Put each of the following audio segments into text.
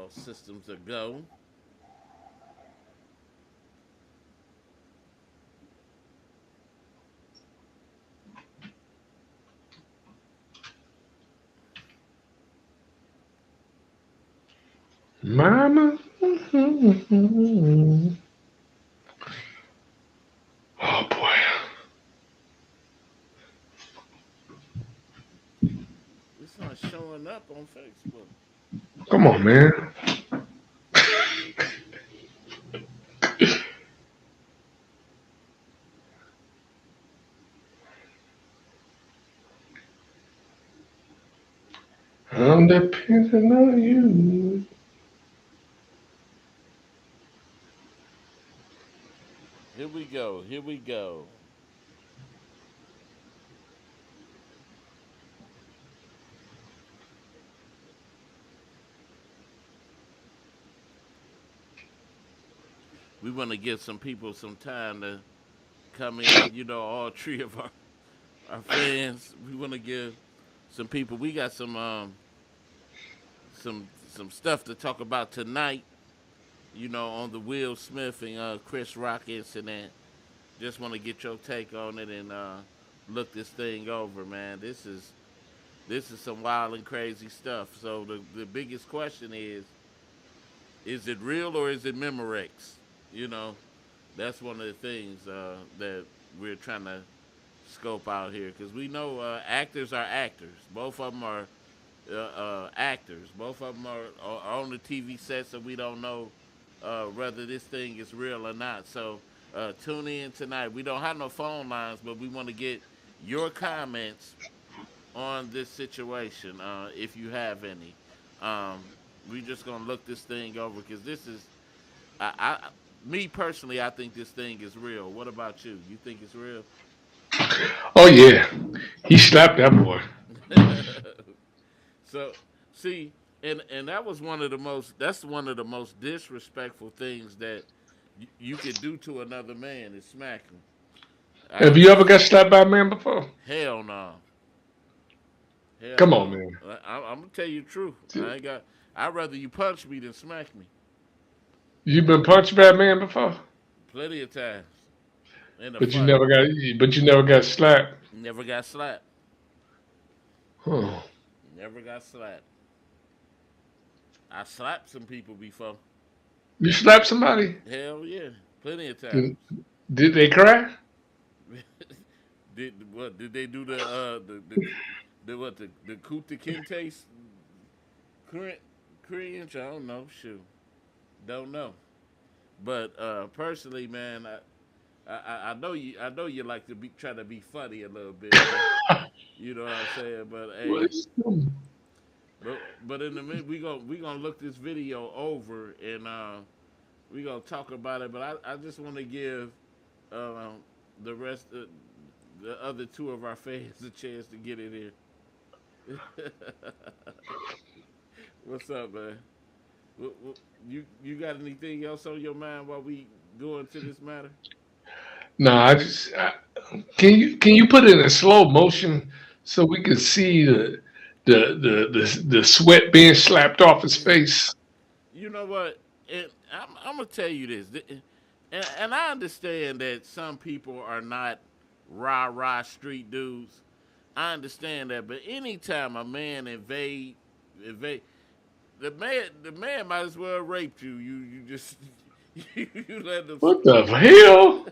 All systems are go. Mama. Oh boy. It's not showing up on Facebook. Come on, man. I'm depending on you. Here we go. Here we go. We want to give some people some time to come in. All three of our fans. We want to give some people. We got some stuff to talk about tonight. On the Will Smith and Chris Rock incident. Just want to get your take on it and look this thing over, man. This is some wild and crazy stuff. So the biggest question is it real or is it Memorex? You know, that's one of the things that we're trying to scope out here because we know actors are actors. Both of them are actors. Both of them are on the TV set, so we don't know whether this thing is real or not. So tune in tonight. We don't have no phone lines, but we want to get your comments on this situation, if you have any. Um, we just gonna look this thing over because this is, me personally, I think this thing is real. What about you? You think it's real? Oh yeah. He slapped that boy. So see, and that was one of the most. That's one of the most disrespectful things that you could do to another man is smack him. I Have you ever got slapped by a man before? hell no, hell Come on, no. man. I'm gonna tell you the truth. I ain't got. I'd rather you punch me than smack me. You been punched by a man before? Plenty of times in a But you fight. never got but you never got slapped. Never got slapped. Huh. Never got slapped. I slapped some people before. You slapped somebody? Hell yeah, plenty of times. Did, did they cry? Did they do the what the Kuta Kinte current Korean? I don't know. Shoot, don't know. But personally, man, I know you like to be try to be funny a little bit, but you know what I'm saying. But hey, What's- but in the minute we gonna look this video over and we gonna talk about it. But I just want to give uh, the rest the other two of our fans a chance to get in here. What's up, man? You got anything else on your mind while we go into this matter? No, can you put it in slow motion so we can see the sweat being slapped off his face? You know what? I'm gonna tell you this, and I understand that some people are not rah rah street dudes. I understand that, but anytime a man invade the man might as well rape you. You just you let them. What the hell?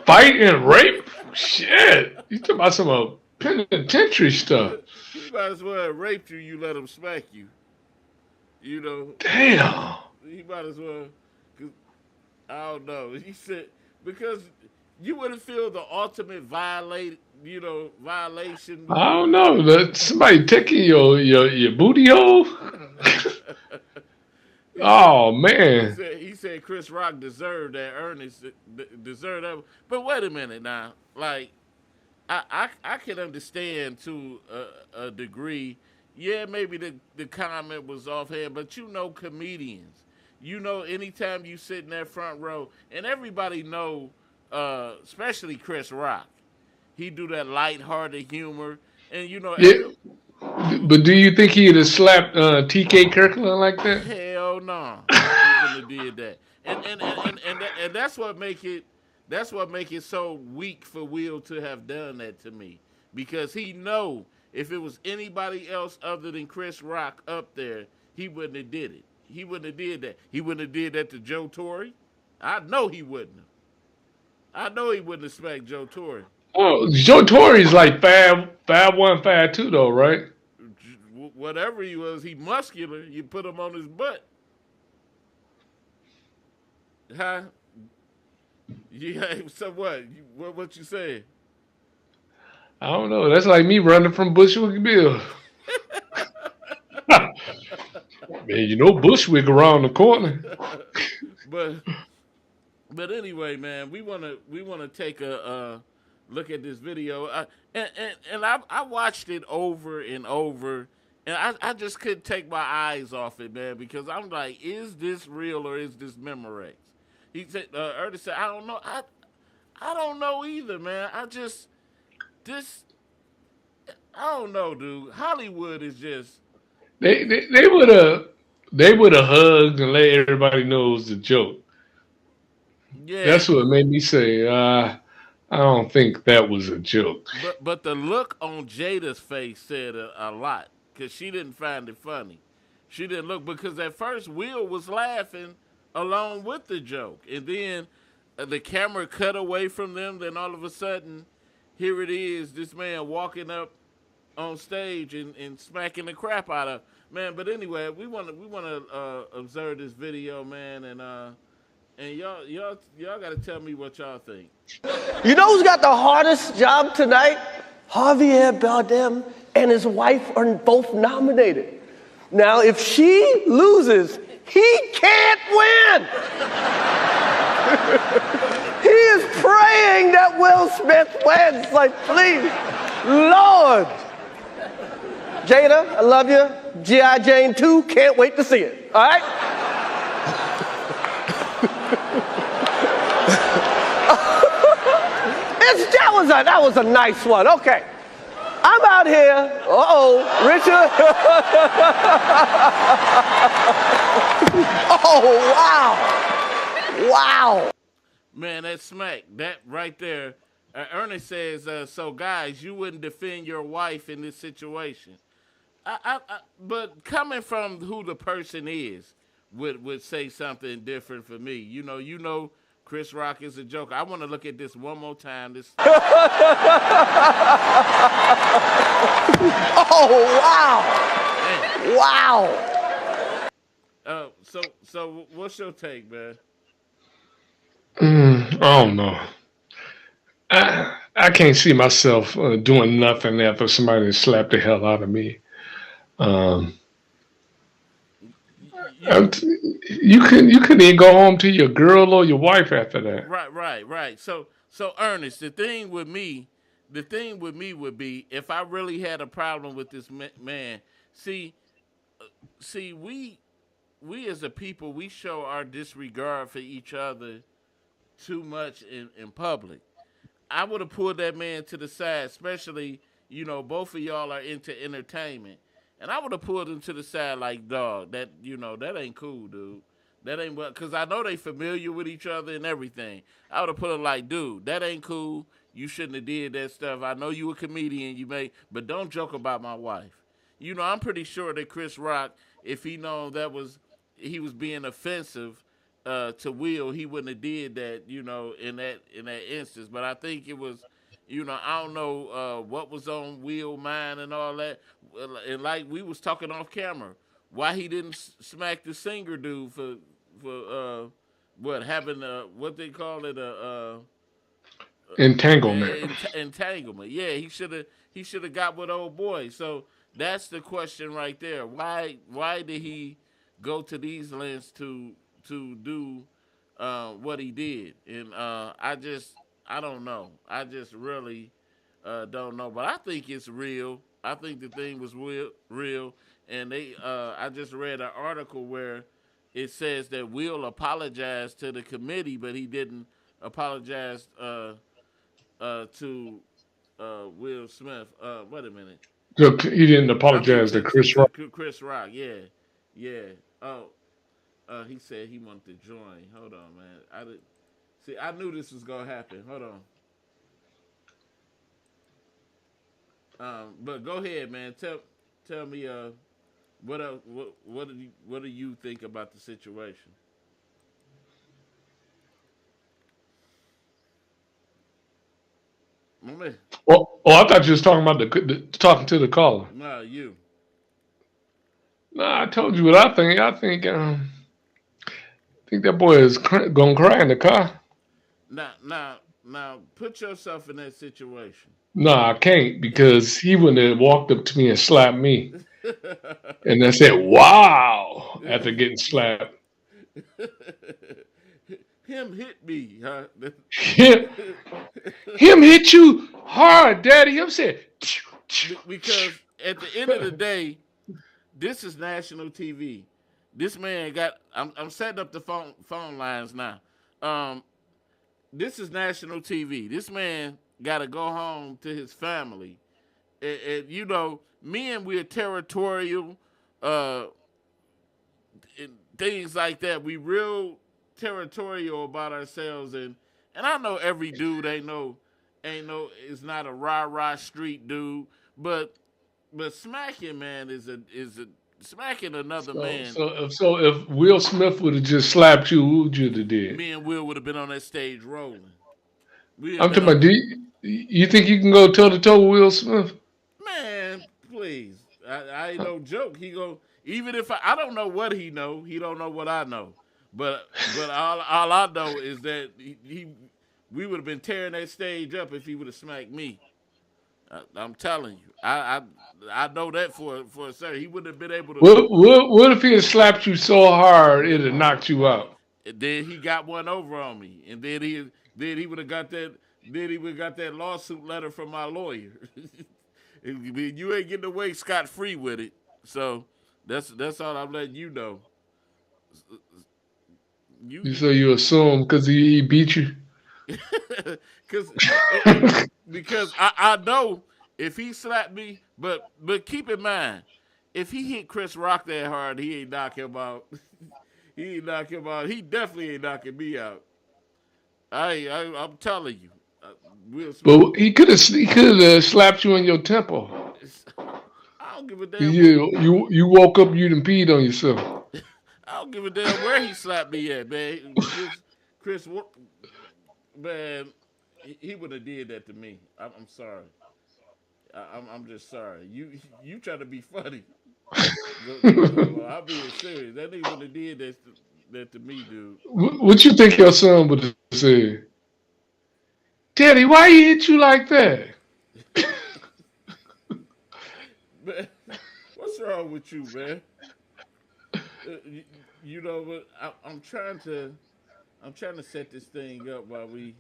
Fight and rape? Shit. You talking about some penitentiary stuff. He might as well rape you. You let him smack you. You know, Damn. he might as well. Cause I don't know. He said because you wouldn't feel the ultimate violation. I don't know. Somebody taking your booty hole? he said Oh he man. said he said Chris Rock deserved that. Ernest deserved that. But wait a minute now. Like I can understand to a degree. Yeah, maybe the comment was offhand, but comedians. Anytime you sit in that front row, and everybody know, especially Chris Rock, he do that lighthearted humor, and Yeah. But do you think he'd have slapped T.K. Kirkland like that? Hell no, he wouldn't have did that. And that's what make it so weak for Will to have done that to me, because he know if it was anybody else other than Chris Rock up there, he wouldn't have did it. He wouldn't have did that. He wouldn't have did that to Joe Torre. I know he wouldn't have. I know he wouldn't have smacked Joe Torre. Oh, Joe Torre's like 5'1", 5'2" though, right? Whatever he was, he muscular. You put him on his butt. Huh? Yeah, so what? What you saying? I don't know. That's like me running from Bushwick Bill. Man, you know Bushwick around the corner. but but anyway, man, we wanna take a look at this video, and I watched it over and over, and I just couldn't take my eyes off it, man, because I'm like, is this real or is this Memorex? He said, Ernest said, I don't know, I don't know either, man. This I don't know, dude. Hollywood is just They would have hugged and let everybody know it was a joke. yeah. That's what made me say, I don't think that was a joke. But the look on Jada's face said a lot, because she didn't find it funny. She didn't look, because at first Will was laughing along with the joke, and then the camera cut away from them. Then all of a sudden, here it is, this man walking up on stage and smacking the crap out of man. But anyway, we want to observe this video, man, and y'all got to tell me what y'all think. You know who's got the hardest job tonight? Javier Bardem and his wife are both nominated. Now, if she loses, he can't win. He is praying that Will Smith wins. Like, please, Lord. Jada, I love you. G.I. Jane 2, can't wait to see it. All right? That was a nice one. Okay. I'm out here. Richard. Oh, wow. Wow. Man, that smack, that right there. Ernest says, so guys, you wouldn't defend your wife in this situation. But coming from who the person is would say something different for me. You know, Chris Rock is a joke. I want to look at this one more time. Oh, wow. Man. Wow. So what's your take, man? I don't know. I can't see myself doing nothing after somebody slapped the hell out of me. You couldn't even go home to your girl or your wife after that. Right. So Ernest, the thing with me would be, if I really had a problem with this man. See, we as a people, we show our disregard for each other too much in public. I would have pulled that man to the side, especially, both of y'all are into entertainment. And I would have pulled him to the side like, dog, that ain't cool, dude. That ain't what, because I know they familiar with each other and everything. I would have put him like, dude, that ain't cool. You shouldn't have did that stuff. I know you a comedian, but don't joke about my wife. I'm pretty sure that Chris Rock, if he known he was being offensive to Will, he wouldn't have did that, in that instance. But I think it was, I don't know what was on Will's mind and all that. And like we was talking off camera, why he didn't smack the singer dude for having what they call it entanglement. Entanglement. Yeah, he should have got with old boy. So that's the question right there. Why did he go to these lengths to do what he did? And I don't know. I just really don't know. But I think it's real. I think the thing was real. And I just read an article where it says that Will apologized to the committee, but he didn't apologize to Will Smith. Wait a minute. He didn't I mean, apologize to Chris Rock. to Chris Rock. Yeah, yeah. Oh, he said he wanted to join. Hold on, man. I did see. I knew this was gonna happen. Hold on. But go ahead, man. Tell me. What do you think about the situation? My man. I thought you was talking about talking to the caller. Nah, you. Nah, I told you what I think. I think that boy is gonna cry in the car. Now. Put yourself in that situation. Nah, I can't because he wouldn't have walked up to me and slapped me, and then said "Wow" after getting slapped. Him hit me, huh? Him, him hit you hard, Daddy. Him said, Because at the end of the day, this is national TV. This man got. I'm setting up the phone lines now. Um, this is national TV. This man got to go home to his family, and you know, men we're territorial, uh, and things like that. We real territorial about ourselves, and I know every dude ain't no is not a rah street dude, but smacking man is a smacking another man. so if Will Smith would have just slapped you, what would you have did? Me and Will would have been on that stage rolling. We have I'm been talking about. You think you can go toe to toe with Will Smith? man, please. I ain't no joke. He go even if I don't know what he know. He don't know what I know. But all I know is that we would have been tearing that stage up if he would have smacked me. I'm telling you, I know that for a certain. He wouldn't have been able to. What if he had slapped you so hard it'd have knocked you out? And then he got one over on me, and then he would have got that. Then he would have got that lawsuit letter from my lawyer. You ain't getting away scot free with it. So that's all I'm letting you know. You say you assume because he beat you. Cause, because I know if he slapped me, but keep in mind, if he hit Chris Rock that hard, he ain't knock him out. He ain't knock him out. He definitely ain't knocking me out. I'm telling you, Will Smith. But he could have slapped you in your temple. I don't give a damn. You woke up, you done peed on yourself. I don't give a damn where he slapped me at, man. Chris, man, he would have did that to me. I'm sorry. I'm just sorry. You try to be funny. I'm being serious. That nigga would have did that to me, dude. What you think your son would have said? Daddy, why he hit you like that? Man, what's wrong with you, man? You know what? I'm trying to set this thing up while we.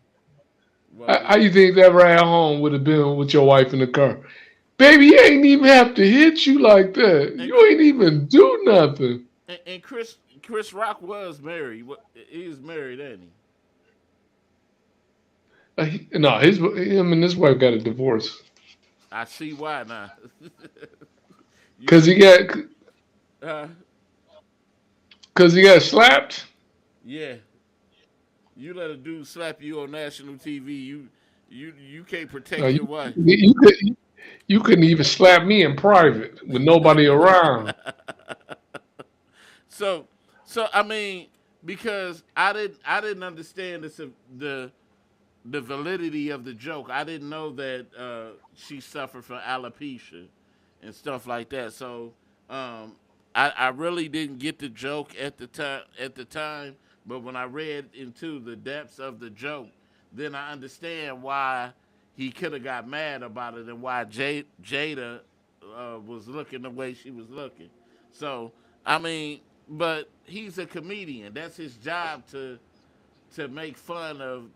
How you think that ride home would have been with your wife in the car? Baby, you ain't even have to hit you like that. You ain't even do nothing. And Chris Rock was married. He was married, ain't he? No, him and his wife got a divorce. I see why now. Because he got slapped. Yeah. You let a dude slap you on national TV. You can't protect your wife. You couldn't even slap me in private with nobody around. So I mean, because I didn't understand the validity of the joke. I didn't know that she suffered from alopecia and stuff like that. So I really didn't get the joke at the time. But when I read into the depths of the joke, then I understand why he could have got mad about it and why Jada was looking the way she was looking. So I mean, but he's a comedian. That's his job to make fun of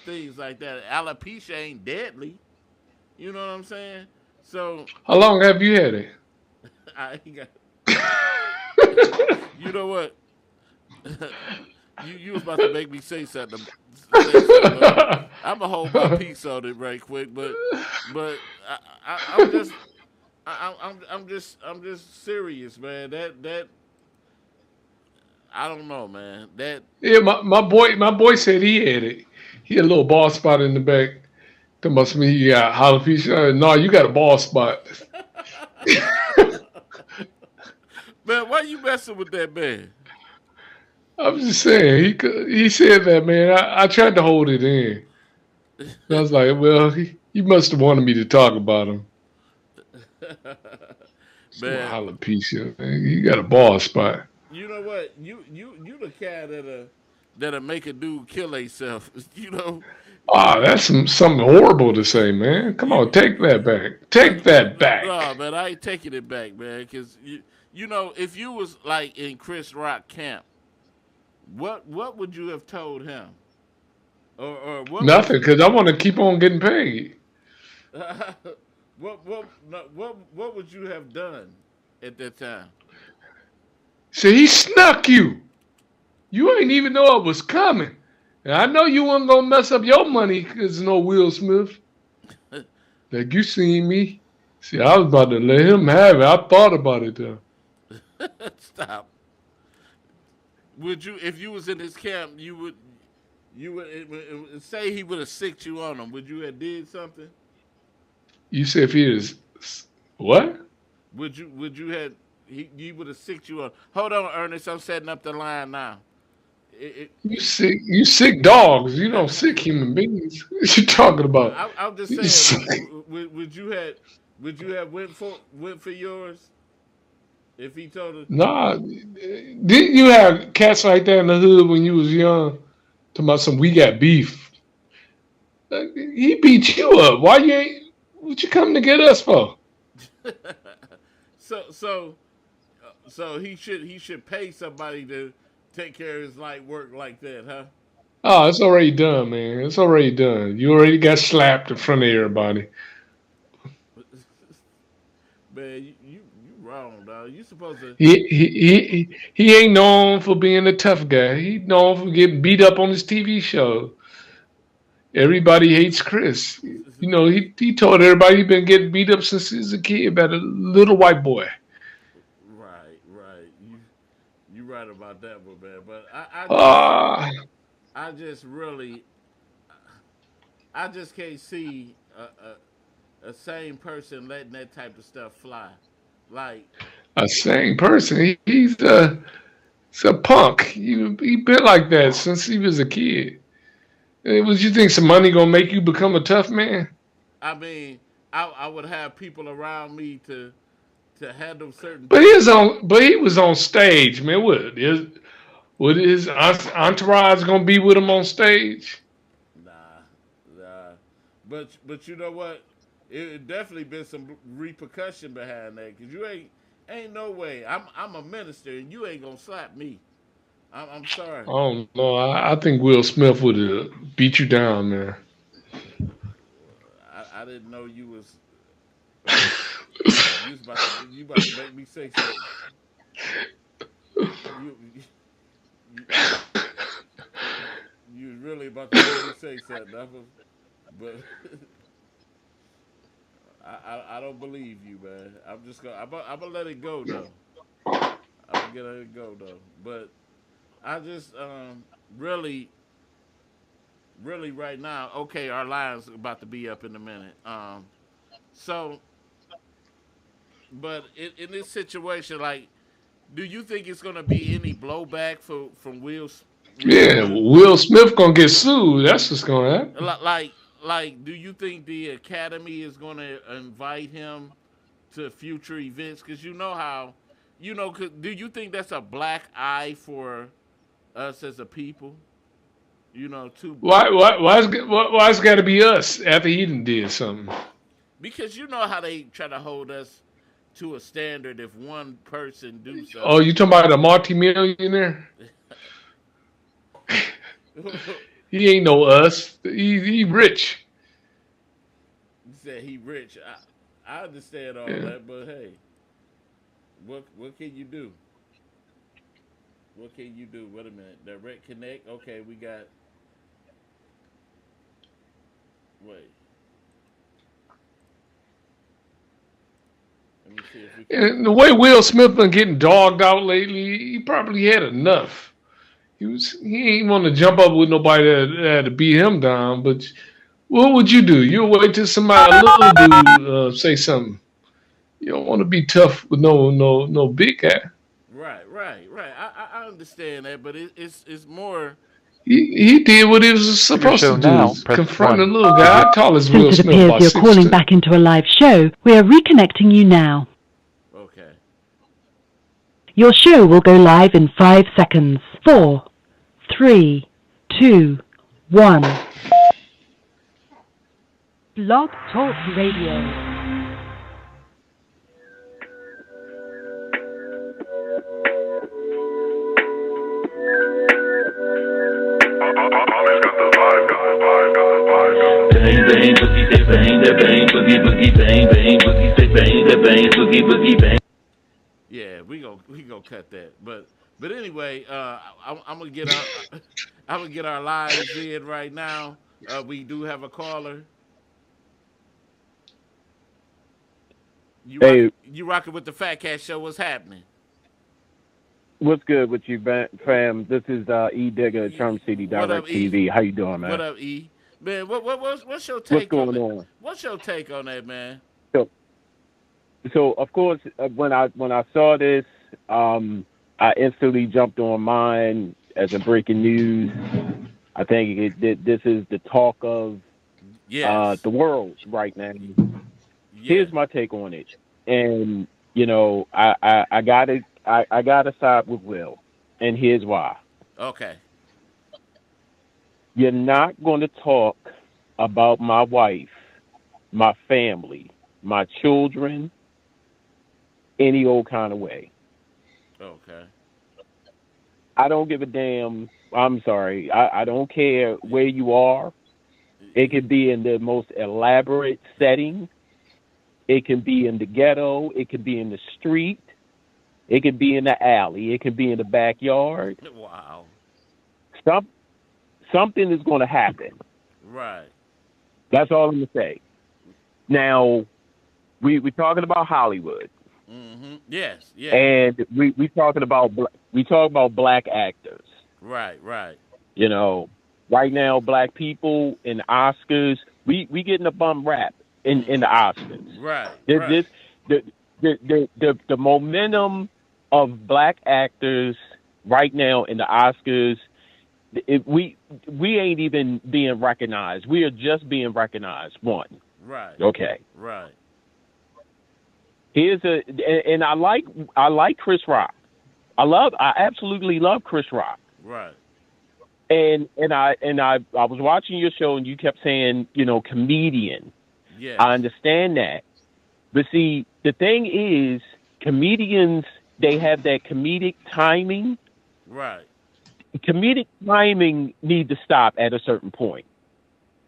things like that. Alopecia ain't deadly. You know what I'm saying? So how long have you had it? I ain't got. You know what? you was about to make me say something. I'm gonna hold my peace on it right quick, but I'm I'm just serious, man. That I don't know, man. That Yeah, my boy said he had it. He had a little bald spot in the back. That must mean he got alopecia. No, you got a bald spot. man, why you messing with that man? I'm just saying he said that, man. I tried to hold it in. I was like, well, he must have wanted me to talk about him. Some Man, alopecia, man. He got a bald spot. you know what? You the cat that'll make a dude kill himself. You know, Ah, that's something horrible to say, man. Come you on, take that back. Take that no, back. man, I ain't taking it back, man. Cause you know, if you was like in Chris Rock camp, what would you have told him, or what would Nothing, you because I want to keep on getting paid. what would you have done at that time? So he snuck you. You ain't even know it was coming. And I know you weren't gonna mess up your money because no Will Smith. Like you seen me. See, I was about to let him have it. I thought about it though. Stop. Would you, if you was in his camp, you would say he would have sicked you on him? Would you have did something? You said if he is what? Would you have he would have sicked you on? Hold on, Ernest. I'm setting up the line now. It, You sick dogs. You don't sick human beings. What you talking about? I'm just You saying. sick. Would you have went for yours if he told her? Nah, didn't you have cats like that in the hood when you was young? Talking about some we got beef. He beat you up. Why you ain't? What you coming to get us for? So so so he should pay somebody to take care of his light work like that, huh? Oh, it's already done, man. It's already done. You already got slapped in front of everybody. Man, you wrong, dog. You supposed to. He ain't known for being a tough guy. He known for getting beat up on his TV show. Everybody hates Chris. You know, he told everybody he been getting beat up since he was a kid by a little white boy. Right. You right about that one, man. But Ah, I just really, I just can't see a sane person letting that type of stuff fly. Like, a sane person. He's a punk. He been like that since he was a kid. What you think? Some money gonna make you become a tough man? I mean, I would have people around me to handle certain But things. he was on stage, man. What his entourage gonna be with him on stage? Nah, nah. But you know what? It definitely been some repercussion behind that because you ain't no way. I'm a minister and you ain't gonna slap me. I'm sorry. I don't know. I think Will Smith would have beat you down, man. I didn't know you about to make me say something. You you, you was really about to make me say something. But I don't believe you, man. I'm gonna let it go though. I'm gonna let it go though. But I just really really right now. Okay, our line's about to be up in a minute. So but in this situation, like, do you think it's gonna be any blowback from Will Yeah, Smith? Will Smith gonna get sued. That's what's gonna happen. Like, do you think the Academy is gonna invite him to future events? Because you know how, do you think that's a black eye for us as a people? To Why it's got to be us after he done did something? because you know how they try to hold us to a standard if one person do Oh, something. you talking about a multimillionaire? You He ain't no us. He rich. said he rich. I understand all Yeah. that, but hey, what can you do? What can you do? Wait a minute. Direct connect. Okay, we got. Wait. Let me see if we can. And the way Will Smith been getting dogged out lately, he probably had enough. He ain't want to jump up with nobody that had to beat him down. But what would you do? You'll wait till somebody a little dude say something. You don't want to be tough with no big guy. Right. I understand that, but it's more. He did what he was supposed to do, now, confront the 1. little guy. I call his Will Since it Smith appears about you're calling 6'2". back into a live show, we are reconnecting you now. Okay. Your show will go live in 5 seconds. 4, 3, 2, 1. Blog Talk Radio. Bang bang boogie say bang that bang boogie bang bang boogie say bang that bang boogie bang. Yeah, we go cut that. But anyway, I'm gonna get our I'm gonna get our lives in right now. We do have a caller. You rocking with the Fat Cat Show? What's happening? What's good with you, fam? This is E Digger, Charm City Direct TV. How you doing, man? What up, E? Man, what's your take? What's going on? What's your take on that, man? So of course, when I saw this, I instantly jumped on mine as a breaking news. I think this is the talk of the world right now. Here's my take on it, and I gotta side with Will, and here's why. Okay. You're not going to talk about my wife, my family, my children, any old kind of way. Okay. I don't give a damn. I'm sorry. I don't care where you are. It could be in the most elaborate setting. It can be in the ghetto. It could be in the street. It could be in the alley. It could be in the backyard. Wow. Something is going to happen. Right. That's all I'm going to say. Now, we're talking about Hollywood. Mm-hmm. Yes. And we talking about black actors. Right. Right now, black people in Oscars, we getting a bum rap in the Oscars. Right. The momentum of black actors right now in the Oscars, we ain't even being recognized. We are just being recognized. One. Right. Okay. Right. And I like Chris Rock. I absolutely love Chris Rock. Right. And I was watching your show and you kept saying, comedian. Yeah. I understand that. But see, the thing is, comedians, they have that comedic timing. Right. Comedic timing need to stop at a certain point.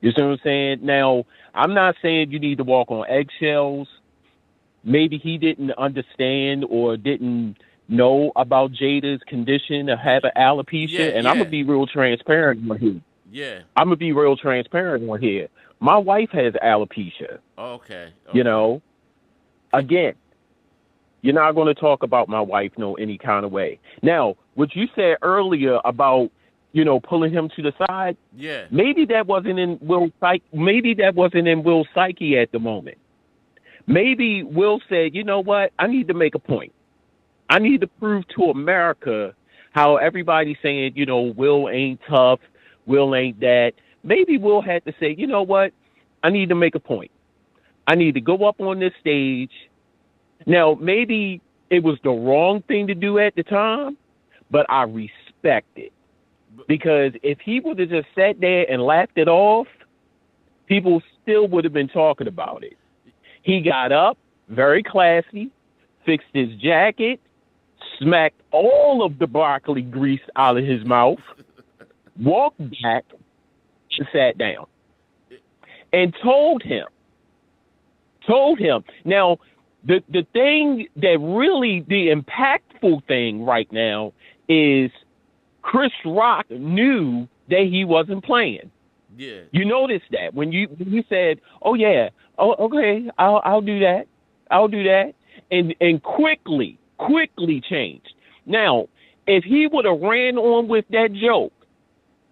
You see what I'm saying? Now, I'm not saying you need to walk on eggshells. Maybe he didn't understand or didn't know about Jada's condition of having alopecia, and I'm going to be real transparent on here. Yeah. I'm going to be real transparent on here. My wife has alopecia. Okay. Again, you're not going to talk about my wife any kind of way. Now, what you said earlier about, pulling him to the side, yeah, maybe that wasn't in Will's psyche at the moment. Maybe Will said, you know what, I need to make a point. I need to prove to America how everybody's saying, Will ain't tough, Will ain't that. Maybe Will had to say, you know what, I need to make a point. I need to go up on this stage. Now, maybe it was the wrong thing to do at the time, but I respect it. Because if he would have just sat there and laughed it off, people still would have been talking about it. He got up, very classy, fixed his jacket, smacked all of the broccoli grease out of his mouth, walked back, and sat down. And told him. Now, the thing that really, the impactful thing right now is Chris Rock knew that he wasn't playing. Yeah. You noticed that when you said, "Oh yeah, oh okay, I'll do that," and quickly changed. Now, if he would have ran on with that joke,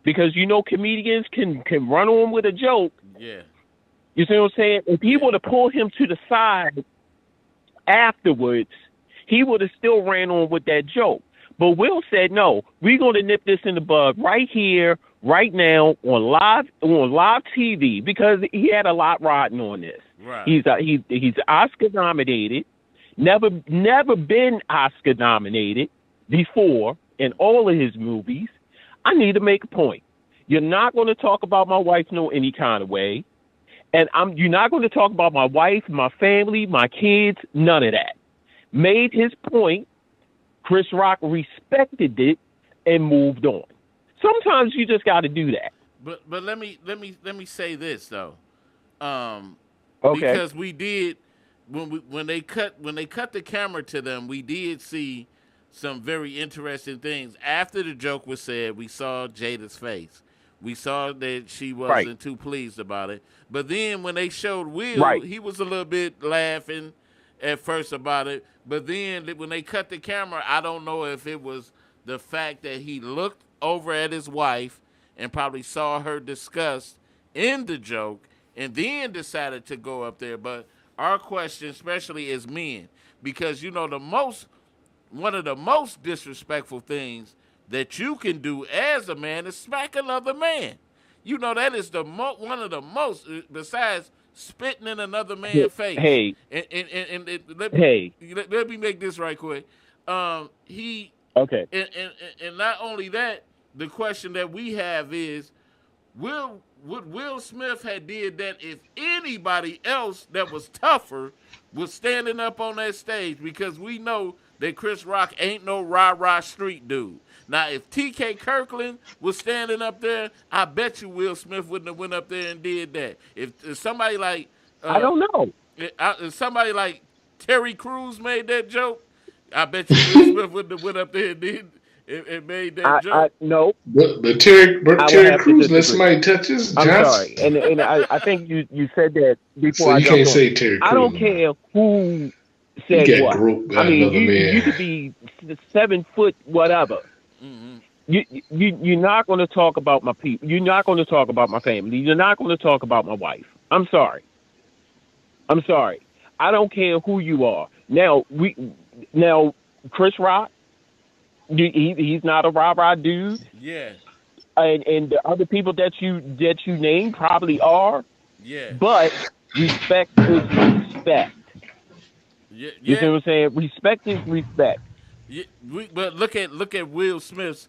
because comedians can run on with a joke. Yeah. You see what I'm saying? If he would have pulled him to the side afterwards, he would have still ran on with that joke. But Will said, no, we're going to nip this in the bud right here, right now, on live TV, because he had a lot riding on this. Right. He's Oscar nominated, never been Oscar nominated before in all of his movies. I need to make a point. You're not going to talk about my wife no any kind of way. And you're not going to talk about my wife, my family, my kids, none of that. Made his point. Chris Rock respected it and moved on. Sometimes you just got to do that. But let me say this though. Okay. Because we did when they cut the camera to them, we did see some very interesting things. After the joke was said, we saw Jada's face. We saw that she wasn't too pleased about it. But then when they showed Will, he was a little bit laughing at first about it. But then when they cut the camera, I don't know if it was the fact that he looked over at his wife and probably saw her disgust in the joke and then decided to go up there. But our question, especially as men, because one of the most disrespectful things that you can do as a man is smack another man. That is one of the most, besides spitting in another man's face. Hey. Let me make this right quick. Okay. And not only that, the question that we have is, would Will Smith have did that if anybody else that was tougher was standing up on that stage? Because we know that Chris Rock ain't no rah-rah street dude. Now, if T.K. Kirkland was standing up there, I bet you Will Smith wouldn't have went up there and did that. If somebody like... I don't know. If somebody like Terry Crews made that joke, I bet you Will Smith wouldn't have went up there and made that joke. No. But Terry Crews let somebody touch his Johnson. I'm sorry. And I think you said that before. So you can't say Terry Crews. I don't care who said what. I mean, you could be 7 foot whatever. Mm-hmm. You're not going to talk about my people. You're not going to talk about my family. You're not going to talk about my wife. I'm sorry. I don't care who you are. Now Chris Rock, he's not a rah-rah dude. Yeah. And the other people that you name probably are. Yeah. But respect is respect. Yeah. You see what I'm saying? Respect is respect. Yeah, but look at Will Smith's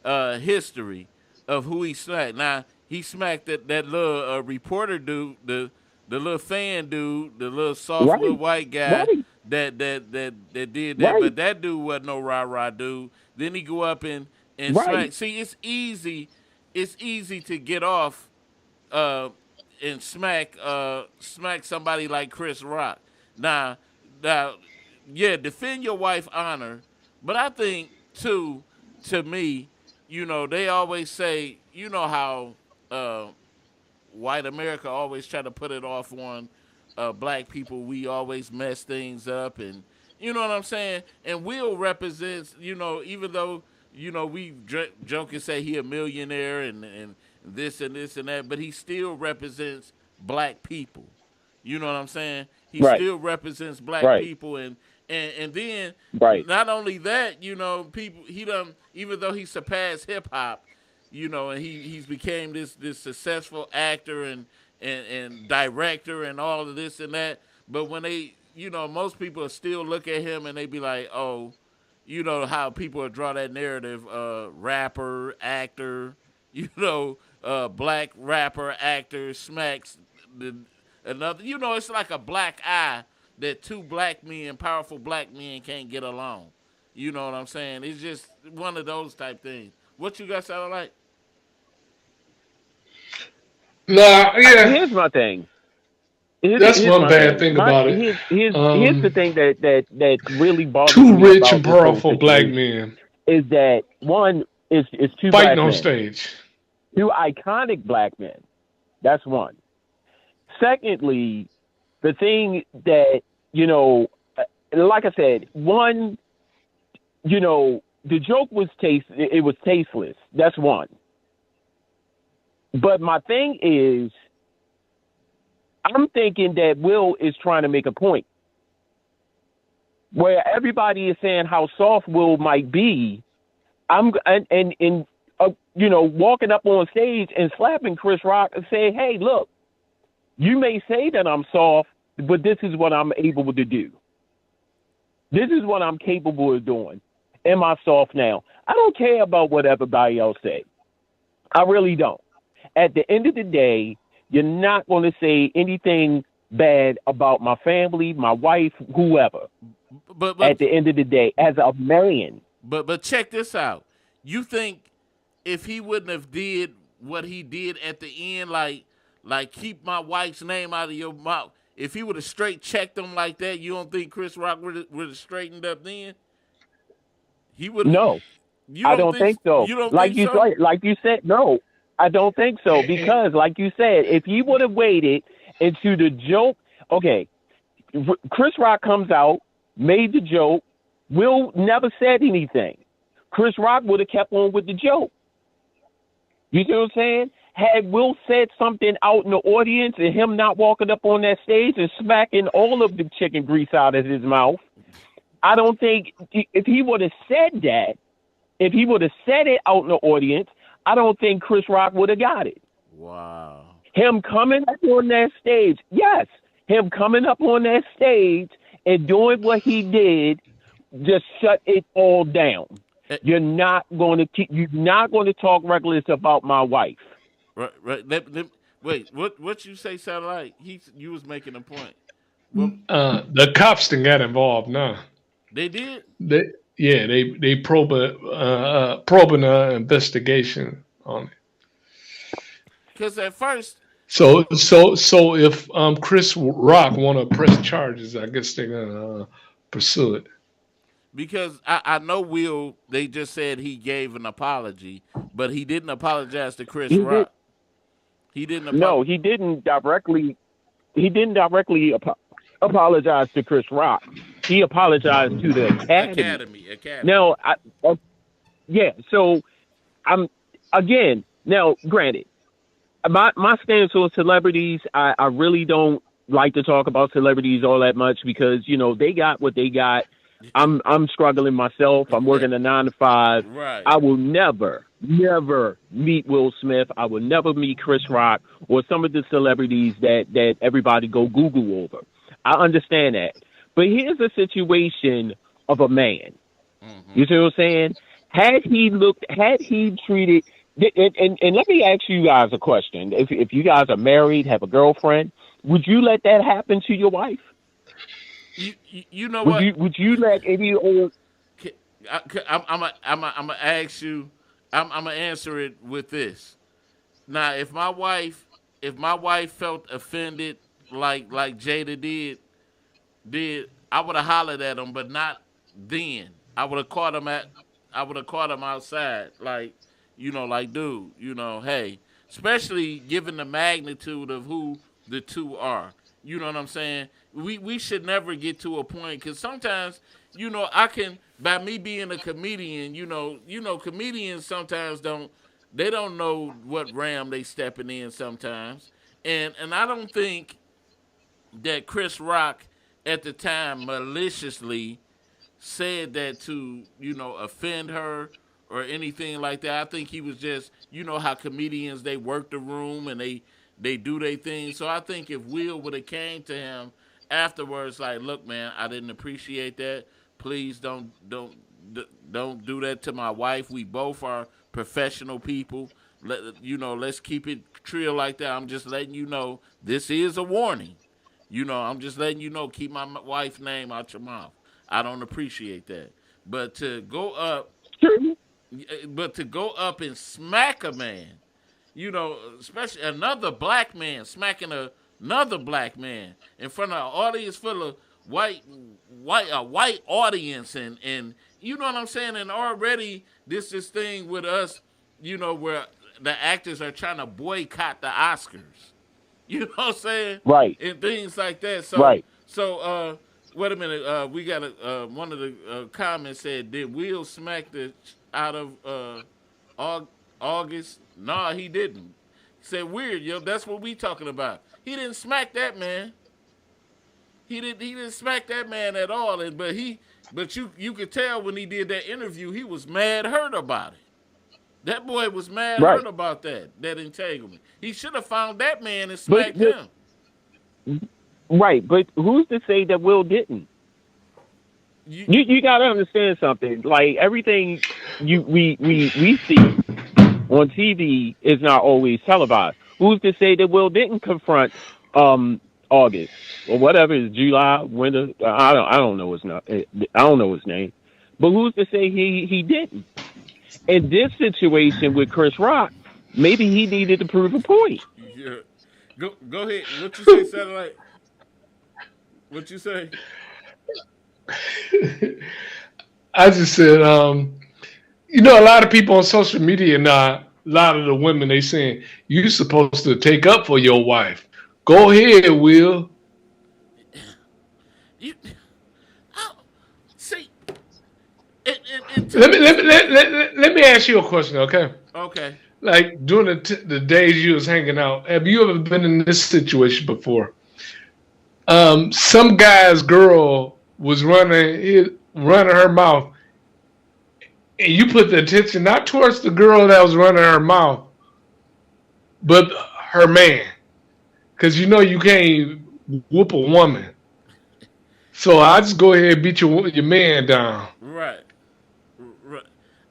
history of who he smacked. Now he smacked that little reporter dude, the little fan dude, the little soft little white guy that did that. But that dude wasn't no rah dude. Then he go up and smack. See, it's easy to get off and smack somebody like Chris Rock. Now, yeah, defend your wife's honor. But I think, too, to me, they always say, how white America always try to put it off on black people. We always mess things up, and you know what I'm saying? And Will represents, even though, we joke and say he a millionaire and this and this and that, but he still represents black people. You know what I'm saying? He still represents black people, and then not only that, people even though he surpassed hip hop, and he's became this successful actor and director and all of this and that. But when they, most people still look at him and they be like, oh, how people draw that narrative, rapper, actor, black rapper, actor smacks another. It's like a black eye that two powerful black men can't get along. You know what I'm saying? It's just one of those type things. What you guys sound like? Nah, yeah. Here's my thing. That's one bad thing about it. Here's the thing that really bothers me. Two rich and powerful black men. Is that one is two fighting black on men. Stage. Two iconic black men. That's one. Secondly, the thing that like I said, one, the joke was it was tasteless. That's one. But my thing is, I'm thinking that Will is trying to make a point where everybody is saying how soft Will might be. Walking up on stage and slapping Chris Rock and say, "Hey, look, you may say that I'm soft, but this is what I'm able to do. This is what I'm capable of doing. Am I soft now? I don't care about what everybody else say. I really don't. At the end of the day, you're not going to say anything bad about my family, my wife, whoever. But at the end of the day, as a man." But check this out. You think if he wouldn't have did what he did at the end, like keep my wife's name out of your mouth, if he would have straight checked him like that, you don't think Chris Rock would have straightened up then? He would. No, I don't think so. You don't like think you so? Like you said, no, I don't think so, because like you said, if he would have waited into the joke, okay, Chris Rock comes out, made the joke, Will never said anything. Chris Rock would have kept on with the joke. You see what I'm saying? Had Will said something out in the audience and him not walking up on that stage and smacking all of the chicken grease out of his mouth, I don't think if he would have said that, if he would have said it out in the audience, I don't think Chris Rock would have got it. Wow. Him coming up on that stage, yes, him coming up on that stage and doing what he did just shut it all down. You're not going to talk reckless about my wife. Right. Wait. What you say sounded like you was making a point. Well, the cops done got involved now. They did. They probing an investigation on it. Because at first. So if Chris Rock want to press charges, I guess they're gonna pursue it. Because I know Will, they just said he gave an apology, but he didn't apologize to Chris Rock. He didn't. No, he didn't directly. He didn't directly apologize to Chris Rock. He apologized to the Academy. Now, So, I'm again. Now, granted, my stance on celebrities, I really don't like to talk about celebrities all that much because they got what they got. I'm struggling myself. I'm working a 9 to 5. Right. I will never meet Will Smith. I will never meet Chris Rock or some of the celebrities that everybody go Google over. I understand that. But here's a situation of a man. Mm-hmm. You see what I'm saying? Had he treated, and let me ask you guys a question. If you guys are married, have a girlfriend, would you let that happen to your wife? You know what? Would you let any old? I'm gonna ask you. I'm gonna answer it with this. Now, if my wife felt offended like Jada did, I would have hollered at him, but not then. I would have caught him outside, like dude, hey, especially given the magnitude of who the two are. You know what I'm saying? We should never get to a point, because sometimes, by me being a comedian, comedians sometimes don't know what ram they stepping in sometimes. And I don't think that Chris Rock at the time maliciously said that to, offend her or anything like that. I think he was just, how comedians, they work the room and they do their thing. So I think if Will would have came to him afterwards, like, look, man, I didn't appreciate that. Please don't do that to my wife. We both are professional people. Let's keep it trill like that. I'm just letting you know this is a warning. I'm just letting you know, keep my wife's name out your mouth. I don't appreciate that. But to go up and smack a man, especially another black man smacking another black man in front of an audience full of white audience, and you know what I'm saying? And already this thing with us, where the actors are trying to boycott the Oscars. You know what I'm saying? Right. And things like that. So, right. So Wait a minute. We got one of the comments said, "Did Will smack the out of August?" Nah, he didn't. He said, "Weird, yo. That's what we talking about. He didn't smack that man. He didn't smack that man at all. But you could tell when he did that interview, he was mad hurt about it. That boy was mad Right. hurt about that entanglement. He should have found that man and But smacked him. right, but who's to say that Will didn't? You got to understand something. Like everything we see on TV is not always televised. Who's to say that Will didn't confront August or whatever is July, winter? I don't know his name. I don't know his name. But who's to say he didn't? In this situation with Chris Rock, maybe he needed to prove a point. Yeah. Go ahead. What you say, Satellite? What you say? I just said, you know, a lot of people on social media now, a lot of the women, they saying, you supposed to take up for your wife. Go ahead, Will. See. Let me ask you a question, okay? Okay. Like during the days you was hanging out, have you ever been in this situation before? Some guy's girl was running her mouth, and you put the attention not towards the girl that was running her mouth, but her man, because you know you can't whoop a woman. So I just go ahead and beat your man down. Right.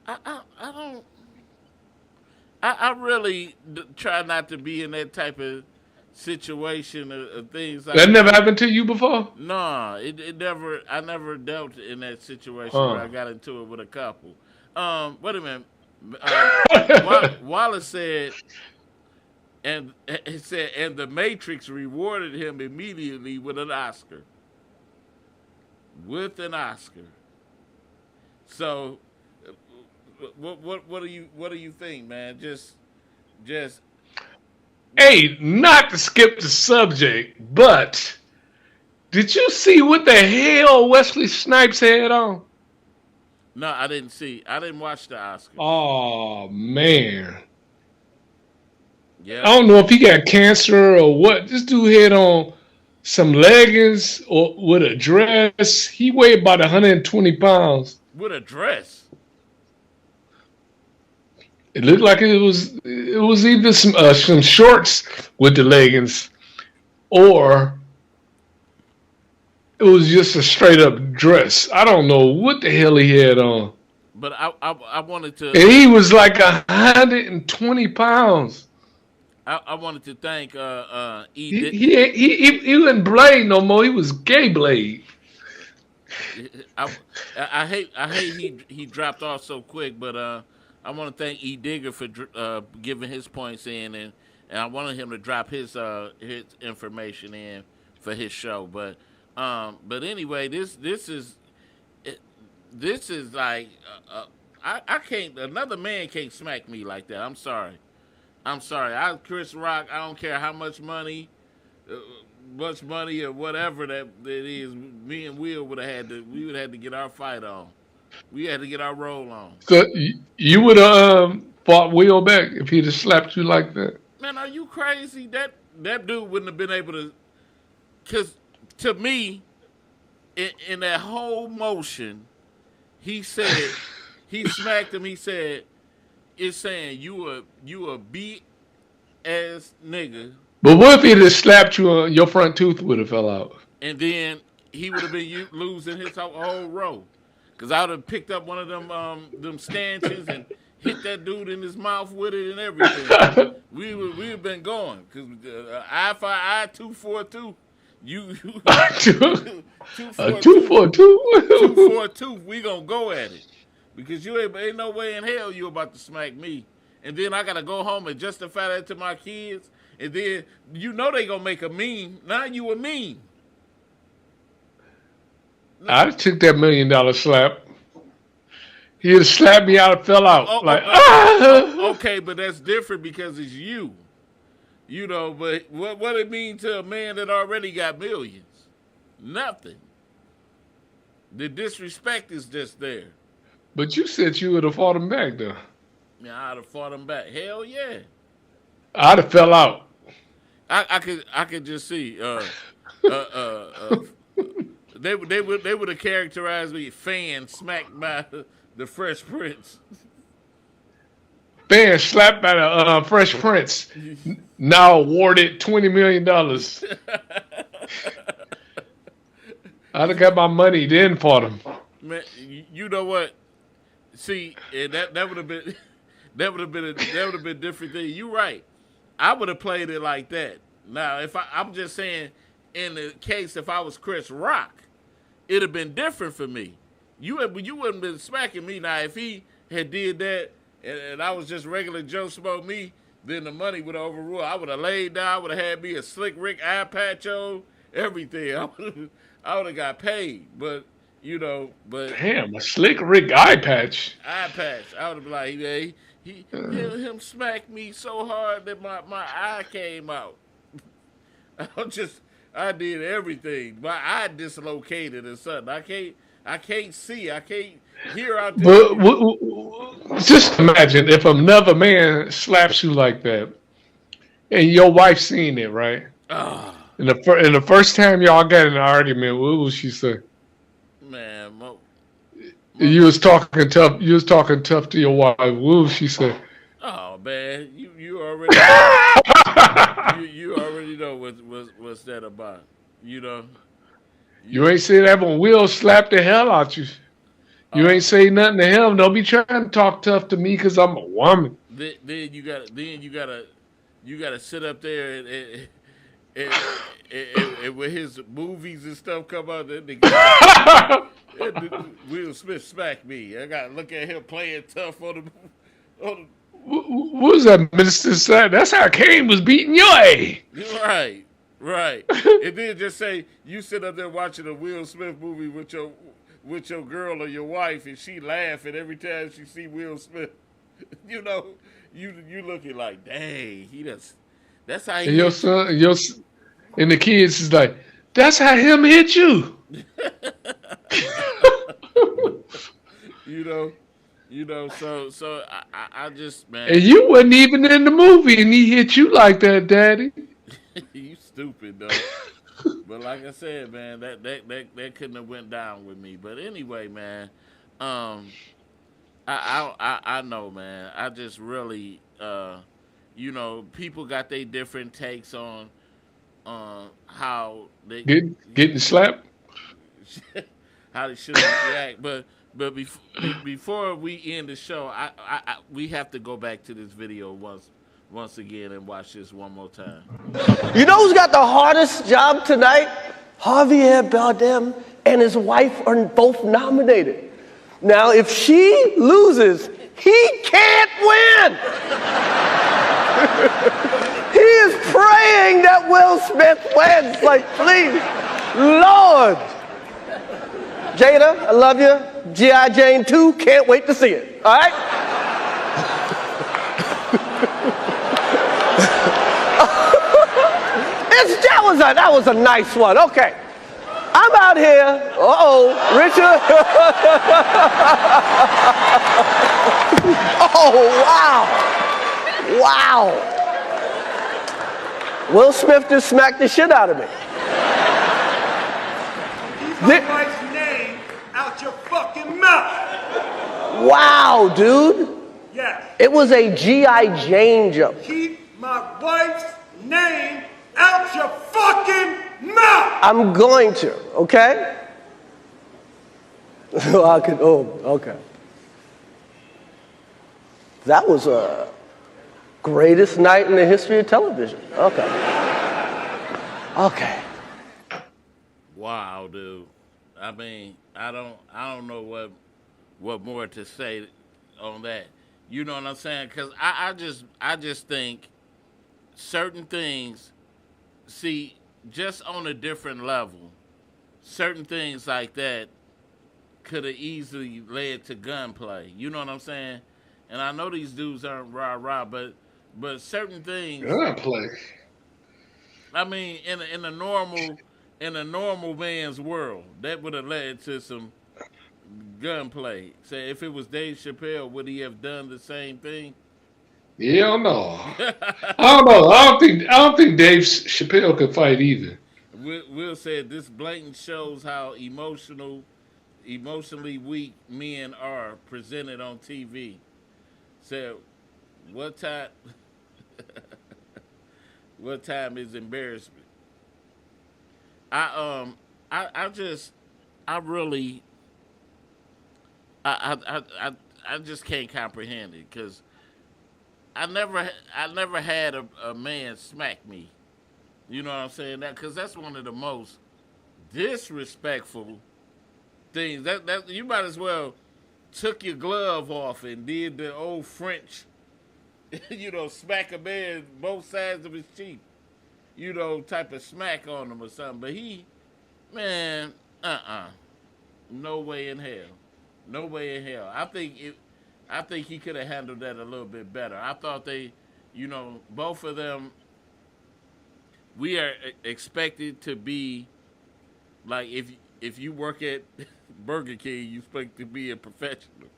I don't. I really try not to be in that type of situation of things like That never happened to you before? No, it never. I never dealt in that situation where I got into it with a couple. Wait a minute. Wallace said, and it said, and the Matrix rewarded him immediately with an Oscar. With an Oscar. So, what do you think, man? Just. Hey, not to skip the subject, but did you see what the hell Wesley Snipes had on? No, I didn't see. I didn't watch the Oscars. Oh man. Yeah. I don't know if he got cancer or what. This dude had on some leggings or with a dress. He weighed about 120 pounds. With a dress. It looked like it was either some shorts with the leggings, or it was just a straight up dress. I don't know what the hell he had on. But I wanted to. And he was like 120 pounds. I wanted to thank He wasn't Blade no more. He was Gay Blade. I hate he dropped off so quick, but I want to thank E. Digger for giving his points in, and I wanted him to drop his information in for his show. But anyway, this is like I can't. Another man can't smack me like that. I'm sorry. Chris Rock. I don't care how much money or whatever that is. Me and Will would have had to get our fight on. We had to get our roll on. So you would have fought Will back if he'd have slapped you like that. Man, are you crazy? That dude wouldn't have been able to. Because to me, in that whole motion, he said he smacked him. He said, "It's saying you a beat ass nigga." But what if he'd have slapped you? Your front tooth would have fell out. And then he would have been losing his whole row. Because I would have picked up one of them stanchions and hit that dude in his mouth with it and everything. we would have been going. Because eye for eye, 2-for-2. You 2-for-2. 2-for-2. We gonna go at it. Because you ain't no way in hell you about to smack me. And then I gotta go home and justify that to my kids. And then you know they gonna make a meme. Now you a meme. I took that $1 million slap. He'd have slapped me out and fell out. Okay, but that's different because it's you. You know, but what it mean to a man that already got millions? Nothing. The disrespect is just there. But you said you would have fought him back, though. Yeah, I'd have fought him back. Hell yeah. I'd have fell out. I could just see. Uh, uh, uh, they would have characterized me fan smacked by the Fresh Prince. Fan slapped by the Fresh Prince. Now awarded $20 million. I'd have got my money, then fought him. Man, you know what? See, that would have been a different thing. You're right. I would have played it like that. Now, if I'm just saying, in the case if I was Chris Rock, it'd have been different for me. You wouldn't have been smacking me. Now, if he had did that and I was just regular Joe Smo me, then the money would have overruled. I would have laid down. I would have had me a Slick Rick eye patch on, everything. I would have got paid. But Damn, a Slick Rick eye patch. eye patch. I would have been like, him smacked me so hard that my eye came out. I did everything. My eye dislocated or something. I can't see. I can't hear out there. But just imagine if another man slaps you like that, and your wife seen it, right? Ah, And the first time y'all got in an argument, what would she say? man, You was talking tough. You was talking tough to your wife. What would she say? oh man, you already you already know what's that about. You know. You ain't say that when Will slapped the hell out you. You ain't say nothing to him. Don't be trying to talk tough to me because I'm a woman. Then you gotta sit up there and when his movies and stuff come out, then Will Smith smacked me. I gotta look at him playing tough on the. What was that, Minister Said? That's how Kane was beating your A. Right. And then just say you sit up there watching a Will Smith movie with your girl or your wife, and she laughing every time she see Will Smith. You looking like, dang, that's how he. And your son, and the kids is like, that's how him hit you. So I just, man. And you wasn't even in the movie, and he hit you like that, Daddy. You stupid though. But like I said, man, that couldn't have went down with me. But anyway, man, I know, man. I just really, people got their different takes on how they Getting slapped. how they should react. But before we end the show, we have to go back to this video once again and watch this one more time. You know who's got the hardest job tonight? Javier Bardem and his wife are both nominated. Now, if she loses, he can't win. He is praying that Will Smith wins. Like, please, Lord. Jada, I love you. G.I. Jane 2, can't wait to see it. All right? That was a nice one. Okay. I'm out here. Richard. Oh, wow. Will Smith just smacked the shit out of me. Keep my wife's name out your fucking mouth. Wow, dude. Yes. It was a G.I. Jane joke. Keep my wife's name out your fucking mouth! I'm going to, okay? Okay. That was a greatest night in the history of television. Okay. Wow, dude. I mean, I don't know what more to say on that. You know what I'm saying? Because I just think certain things. See, just on a different level, certain things like that could have easily led to gunplay. You know what I'm saying? And I know these dudes aren't rah-rah, but certain things. Gunplay. I mean, in a normal man's world, that would have led to some gunplay. Say if it was Dave Chappelle, would he have done the same thing? Hell no. I don't know. I don't think Dave Chappelle could fight either. Will said this blatant shows how emotionally weak men are presented on TV. Said what time what time is embarrassment? I just I really I just can't comprehend it because I never had a man smack me. You know what I'm saying? That because that's one of the most disrespectful things. That you might as well took your glove off and did the old French, smack a man both sides of his cheek, type of smack on him or something. But man, no way in hell, no way in hell. I think he could have handled that a little bit better. I thought both of them, we are expected to be like if you work at Burger King, you expect to be a professional.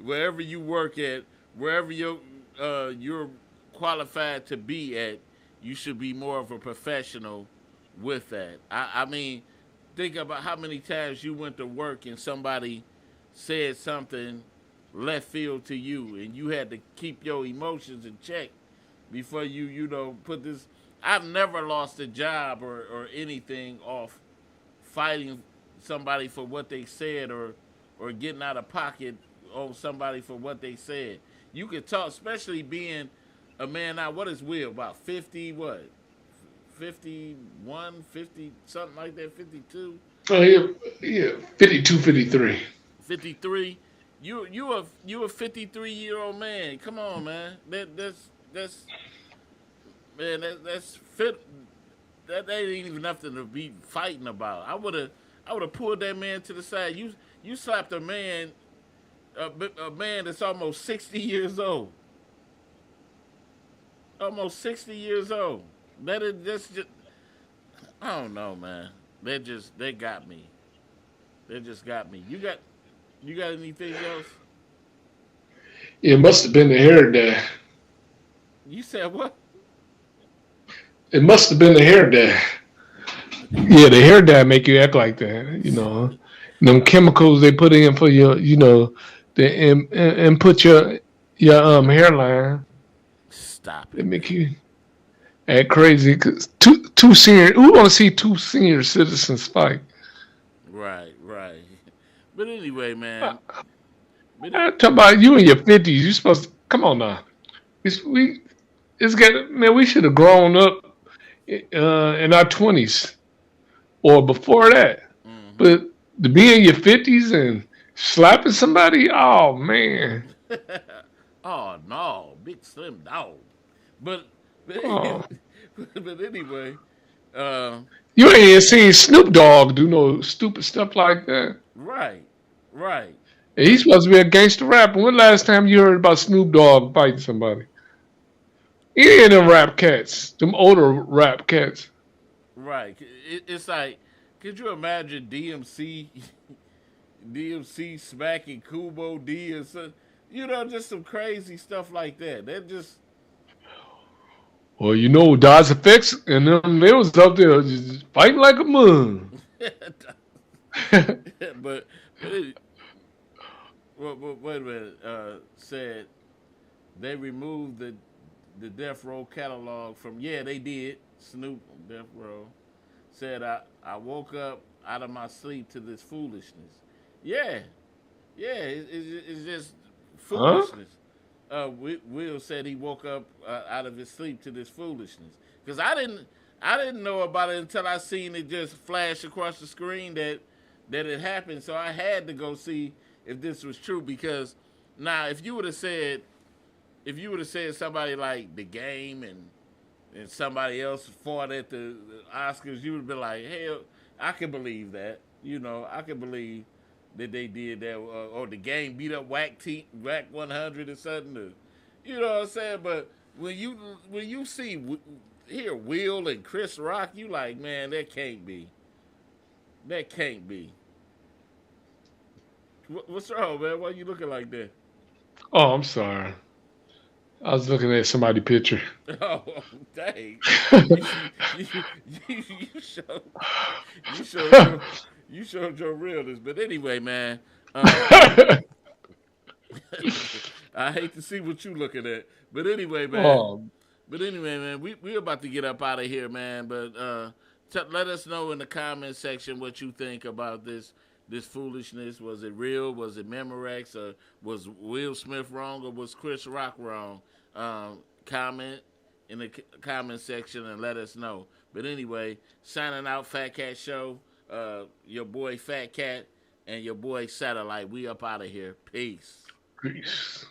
Wherever you work at, wherever you're qualified to be at, you should be more of a professional with that. I mean, think about how many times you went to work and somebody said something left field to you, and you had to keep your emotions in check before you put this. I've never lost a job or anything off fighting somebody for what they said or getting out of pocket on somebody for what they said. You could talk, especially being a man now. What is Will? About 50, what? 51, 50, something like that, 52? Oh, yeah, 52, 53. 53? You a 53-year-old man. Come on, man. That's man, that's fit. That ain't even nothing to be fighting about. I would have pulled that man to the side. You slapped a man that's almost 60 years old. Almost 60 years old. That's just I don't know, man. They got me. They just got me. You got anything else? It must have been the hair dye. You said what? It must have been the hair dye. Yeah, the hair dye make you act like that. Them chemicals they put in for your, and put your hairline. Stop They it. make you act crazy. Cause two senior. Who want to see two senior citizens fight? Right. But anyway, man. I'm talking about you in your 50s. You supposed to come on now. Man. We should have grown up in our 20s or before that. Mm-hmm. But to be in your 50s and slapping somebody, oh man. Oh no, big slim dog. But Oh. but anyway, You ain't even seen Snoop Dogg do no stupid stuff like that. right. And he's supposed to be a gangster rapper. When last time you heard about Snoop Dogg fighting somebody? Any of them rap cats, them older rap cats. Right. It's like, could you imagine DMC smacking Kubo D or something? Just some crazy stuff like that. That just Well, Dodge Effects and them, they was up there just fighting like a mug. but wait a minute. Said they removed the Death Row catalog from. Yeah, they did. Snoop Death Row said I woke up out of my sleep to this foolishness. Yeah, it's just Huh? foolishness. Will said he woke up out of his sleep to this foolishness because I didn't know about it until I seen it just flash across the screen that it happened. So I had to go see if this was true because now if you would have said somebody like The Game and somebody else fought at the Oscars, you would have been like, hell, I can believe that. I can believe that they did that. Or The Game beat up Whack 100 or something. You know what I'm saying? But when you hear Will and Chris Rock, you like, man, that can't be. That can't be. What's wrong, man? Why you looking like that? Oh, I'm sorry. I was looking at somebody's picture. Oh, dang. You, you, you showed, you showed your, you showed your realness. But anyway, man, I hate to see what you looking at. But anyway, man. Oh, We about to get up out of here, man. But let us know in the comment section what you think about this foolishness. Was it real? Was it Memorex? Or was Will Smith wrong? Or was Chris Rock wrong? Comment in the comment section and let us know. But anyway, signing out, Fat Cat Show. Your boy Fat Cat and your boy Satellite. We up out of here. Peace. peace.